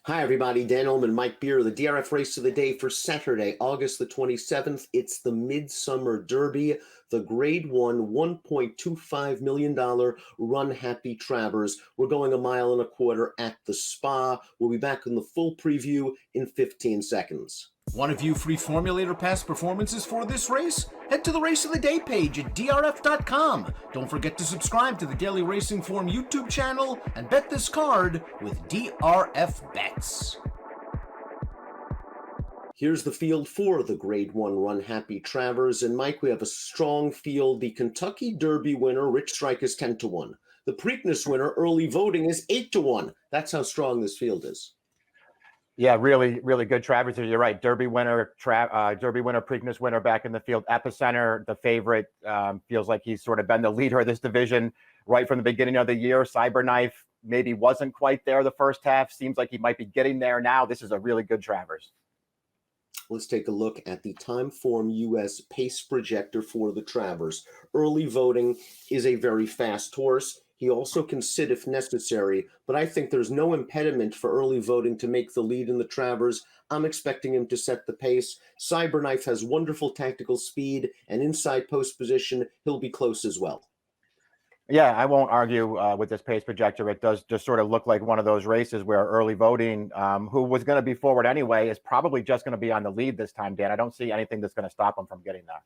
Hi, everybody. Dan Illman, Mike Beer, the DRF race of the day for Saturday, August the 27th. It's the Midsummer Derby, the Grade 1, $1.25 million Run Happy Travers. We're going a mile and a quarter at the Spa. We'll be back in the full preview in 15 seconds. Want to view free Formulator past performances for this race? Head to the Race of the Day page at DRF.com. Don't forget to subscribe to the Daily Racing Form YouTube channel and bet this card with DRF Bets. Here's the field for the Grade 1 Run Happy Travers. And Mike, we have a strong field. The Kentucky Derby winner, Rich Strike, is 10-1. The Preakness winner, early voting, is 8-1. That's how strong this field is. Yeah, really, really good Travers. You're right. Derby winner, Preakness winner back in the field. Epicenter, the favorite, feels like he's sort of been the leader of this division right from the beginning of the year. Cyberknife maybe wasn't quite there the first half. Seems like he might be getting there now. This is a really good Travers. Let's take a look at the Timeform US pace projector for the Travers. Early voting is a very fast horse. He also can sit if necessary, but I think there's no impediment for early voting to make the lead in the Travers. I'm expecting him to set the pace. Cyberknife has wonderful tactical speed and inside post position. He'll be close as well. Yeah, I won't argue with this pace projector. It does just sort of look like one of those races where early voting, who was going to be forward anyway, is probably just going to be on the lead this time, Dan. I don't see anything that's going to stop him from getting there.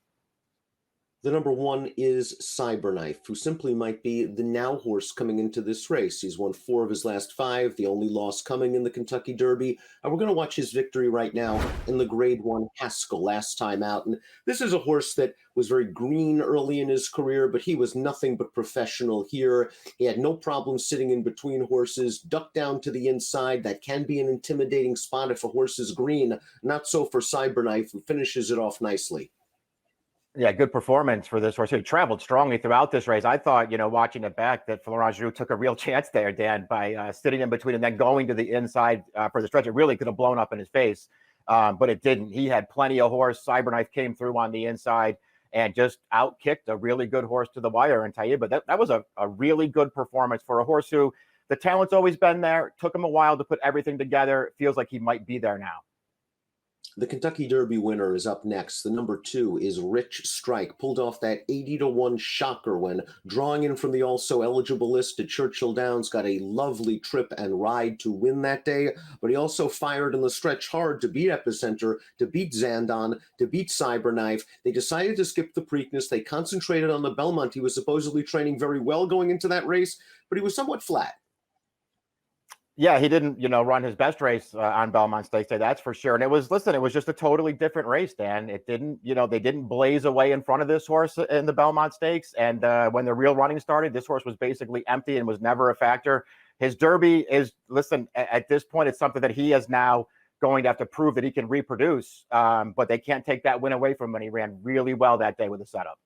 The number one is Cyberknife, who simply might be the now horse coming into this race. He's won 4 of his last 5, the only loss coming in the Kentucky Derby. And we're going to watch his victory right now in the Grade 1 Haskell last time out. And this is a horse that was very green early in his career, but he was nothing but professional here. He had no problem sitting in between horses, ducked down to the inside. That can be an intimidating spot if a horse is green. Not so for Cyberknife, who finishes it off nicely. Yeah, good performance for this horse. He traveled strongly throughout this race. I thought, watching it back, that Florent Giroux took a real chance there, Dan, by sitting in between and then going to the inside for the stretch. It really could have blown up in his face, but it didn't. He had plenty of horse. Cyberknife came through on the inside and just outkicked a really good horse to the wire. And tell you, but that was a really good performance for a horse who the talent's always been there. Took him a while to put everything together. It feels like he might be there now. The Kentucky Derby winner is up next. The number 2 is Rich Strike. Pulled off that 80-1 shocker when drawing in from the also eligible list at Churchill Downs. Got a lovely trip and ride to win that day. But he also fired in the stretch hard to beat Epicenter, to beat Zandon, to beat Cyberknife. They decided to skip the Preakness. They concentrated on the Belmont. He was supposedly training very well going into that race, but he was somewhat flat. Yeah, he didn't, run his best race on Belmont Stakes Day, that's for sure. And it was just a totally different race, Dan. It didn't, they didn't blaze away in front of this horse in the Belmont Stakes. And when the real running started, this horse was basically empty and was never a factor. His Derby is, at this point, it's something that he is now going to have to prove that he can reproduce. But they can't take that win away from him. And he ran really well that day with the setup.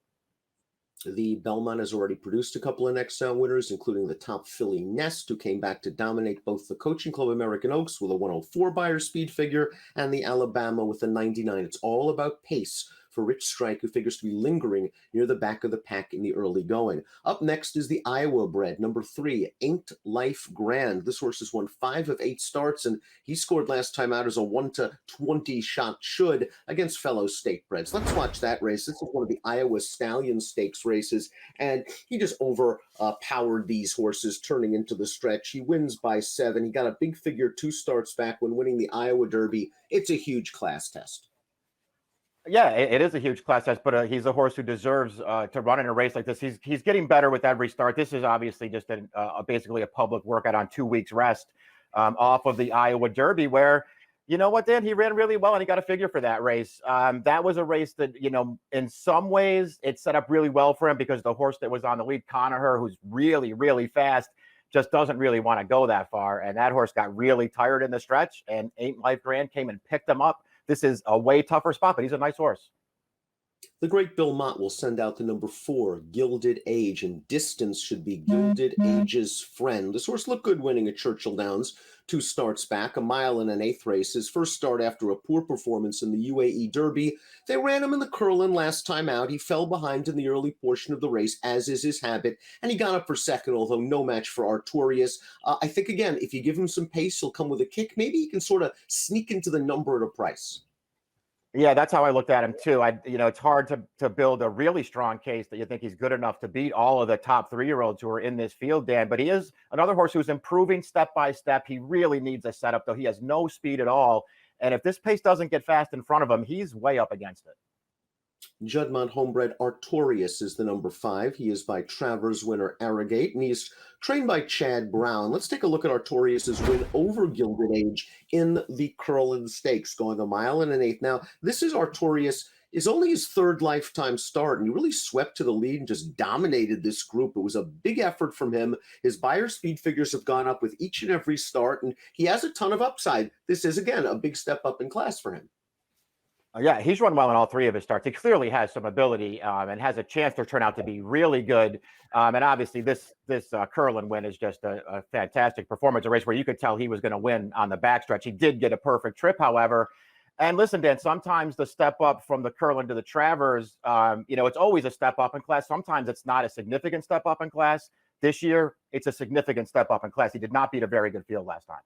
The Belmont has already produced a couple of next round winners, including the top filly Nest, who came back to dominate both the Coaching Club American Oaks with a 104 Beyer speed figure and the Alabama with a 99. It's all about pace for Rich Strike, who figures to be lingering near the back of the pack in the early going. Up next is the Iowa bred, number 3, Ain't Life Grand. This horse has won 5 of 8 starts, and he scored last time out as a 1-20 shot should against fellow state breds. Let's watch that race. This is one of the Iowa Stallion Stakes races, and he just overpowered these horses turning into the stretch. He wins by 7. He got a big figure 2 starts back when winning the Iowa Derby. It's a huge class test. Yeah, it is a huge class test, but he's a horse who deserves to run in a race like this. He's getting better with every start. This is obviously just basically a public workout on 2 weeks rest off of the Iowa Derby, where, you know what, Dan, he ran really well and he got a figure for that race. That was a race that, in some ways it set up really well for him because the horse that was on the lead, Conacher, who's really, really fast, just doesn't really want to go that far. And that horse got really tired in the stretch, and Ain't Life Grand came and picked him up. This is a way tougher spot, but he's a nice horse. The great Bill Mott will send out the number 4, Gilded Age, and distance should be Gilded Age's friend. This horse looked good winning at Churchill Downs 2 starts back, a mile and an eighth race. His first start after a poor performance in the UAE Derby. They ran him in the Curlin last time out. He fell behind in the early portion of the race, as is his habit, and he got up for second, although no match for Artorias. I think, again, if you give him some pace, he'll come with a kick. Maybe he can sort of sneak into the number at a price. Yeah, that's how I looked at him too. It's hard to build a really strong case that you think he's good enough to beat all of the top 3-year-olds who are in this field, Dan. But he is another horse who's improving step by step. He really needs a setup, though. He has no speed at all. And if this pace doesn't get fast in front of him, he's way up against it. Juddmonte homebred Artorias is the number 5. He is by Travers winner Arrogate, and he's trained by Chad Brown. Let's take a look at Artorias' win over Gilded Age in the Curlin Stakes, going a mile and an eighth. Now, this is Artorias. Is only his 3rd lifetime start, and he really swept to the lead and just dominated this group. It was a big effort from him. His buyer speed figures have gone up with each and every start, and he has a ton of upside. This is, again, a big step up in class for him. Yeah, he's run well in all 3 of his starts. He clearly has some ability and has a chance to turn out to be really good. And obviously, this Curlin win is just a fantastic performance, a race where you could tell he was going to win on the backstretch. He did get a perfect trip, however. And listen, Dan, sometimes the step up from the Curlin to the Travers, it's always a step up in class. Sometimes it's not a significant step up in class. This year, it's a significant step up in class. He did not beat a very good field last time.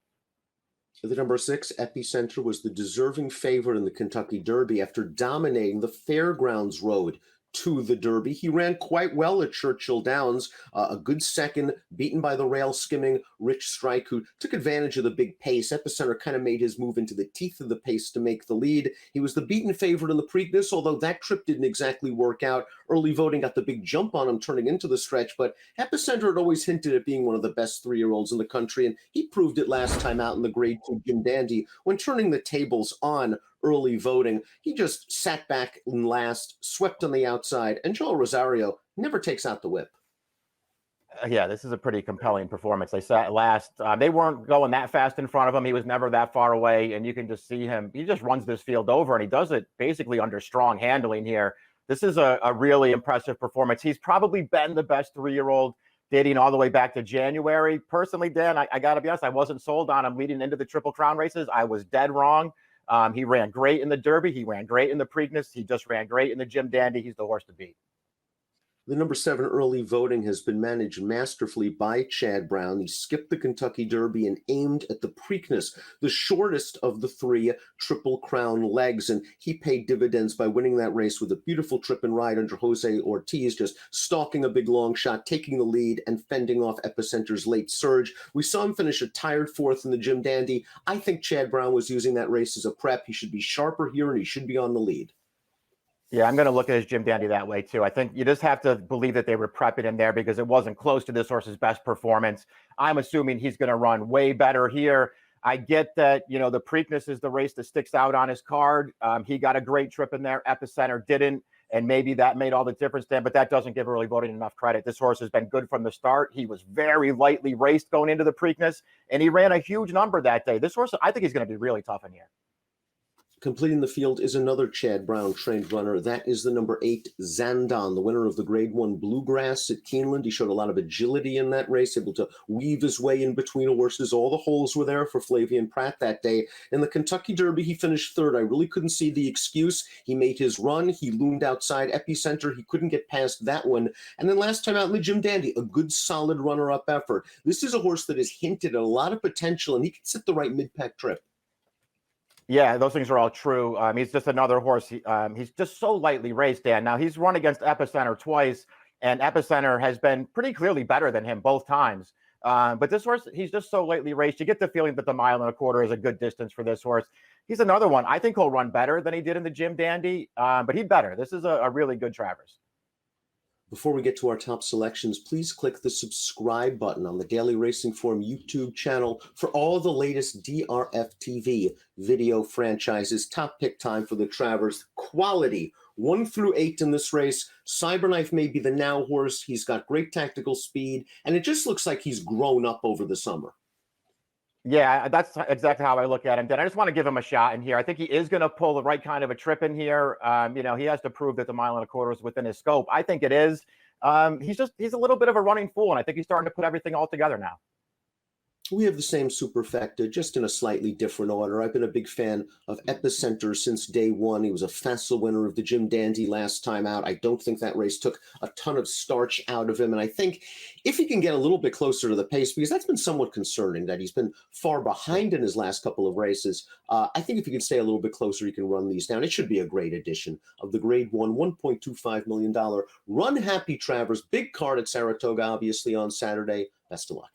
The number 6, Epicenter, was the deserving favorite in the Kentucky Derby after dominating the Fairgrounds Road to the Derby. He ran quite well at Churchill Downs, a good second, beaten by the rail skimming Rich Strike, who took advantage of the big pace. Epicenter kind of made his move into the teeth of the pace to make the lead. He was the beaten favorite in the Preakness, although that trip didn't exactly work out. Early voting got the big jump on him turning into the stretch, but Epicenter had always hinted at being one of the best 3-year-olds in the country, and he proved it last time out in the Grade 2 Jim Dandy when turning the tables on early voting. He just sat back in last, swept on the outside, and Joel Rosario never takes out the whip. Yeah, this is a pretty compelling performance. They sat last. They weren't going that fast in front of him. He was never that far away, and you can just see him. He just runs this field over, and he does it basically under strong handling here. This is a really impressive performance. He's probably been the best 3-year-old dating all the way back to January. Personally, Dan, I got to be honest, I wasn't sold on him leading into the Triple Crown races. I was dead wrong. He ran great in the Derby. He ran great in the Preakness. He just ran great in the Jim Dandy. He's the horse to beat. The number 7 early voting has been managed masterfully by Chad Brown. He skipped the Kentucky Derby and aimed at the Preakness, the shortest of the 3 Triple Crown legs, and he paid dividends by winning that race with a beautiful trip and ride under Jose Ortiz, just stalking a big long shot, taking the lead, and fending off Epicenter's late surge. We saw him finish a tired 4th in the Jim Dandy. I think Chad Brown was using that race as a prep. He should be sharper here, and he should be on the lead. Yeah, I'm going to look at his Jim Dandy that way, too. I think you just have to believe that they were prepping him there because it wasn't close to this horse's best performance. I'm assuming he's going to run way better here. I get that, the Preakness is the race that sticks out on his card. He got a great trip in there. Epicenter didn't, and maybe that made all the difference then, but that doesn't give early voting enough credit. This horse has been good from the start. He was very lightly raced going into the Preakness, and he ran a huge number that day. This horse, I think he's going to be really tough in here. Completing the field is another Chad Brown trained runner. That is the number 8, Zandon, the winner of the Grade 1 Bluegrass at Keeneland. He showed a lot of agility in that race, able to weave his way in between horses. All the holes were there for Flavian Pratt that day. In the Kentucky Derby, he finished 3rd. I really couldn't see the excuse. He made his run. He loomed outside Epicenter. He couldn't get past that one. And then last time out in the Jim Dandy, a good solid runner-up effort. This is a horse that has hinted at a lot of potential, and he can sit the right mid-pack trip. Yeah, those things are all true. He's just another horse. He's just so lightly raced, Dan. Now, he's run against Epicenter twice, and Epicenter has been pretty clearly better than him both times. But this horse, he's just so lightly raced. You get the feeling that the 1.25 miles is a good distance for this horse. He's another one. I think he'll run better than he did in the Jim Dandy, but he'd better. This is a really good Travers. Before we get to our top selections, please click the subscribe button on the Daily Racing Form YouTube channel for all the latest DRFTV video franchises. Top pick time for the Travers. Quality 1 through 8 in this race. Cyberknife may be the now horse. He's got great tactical speed, and it just looks like he's grown up over the summer. Yeah, that's exactly how I look at him. Then I just want to give him a shot in here. I think he is going to pull the right kind of a trip in here. He has to prove that the 1.25 miles is within his scope. I think it is. He's a little bit of a running fool, and I think he's starting to put everything all together now. We have the same superfecta, just in a slightly different order. I've been a big fan of Epicenter since day one. He was a facile winner of the Jim Dandy last time out. I don't think that race took a ton of starch out of him. And I think if he can get a little bit closer to the pace, because that's been somewhat concerning that he's been far behind in his last couple of races. I think if he can stay a little bit closer, he can run these down. It should be a great addition of the Grade 1, $1.25 million Run Happy Travers. Big card at Saratoga, obviously, on Saturday. Best of luck.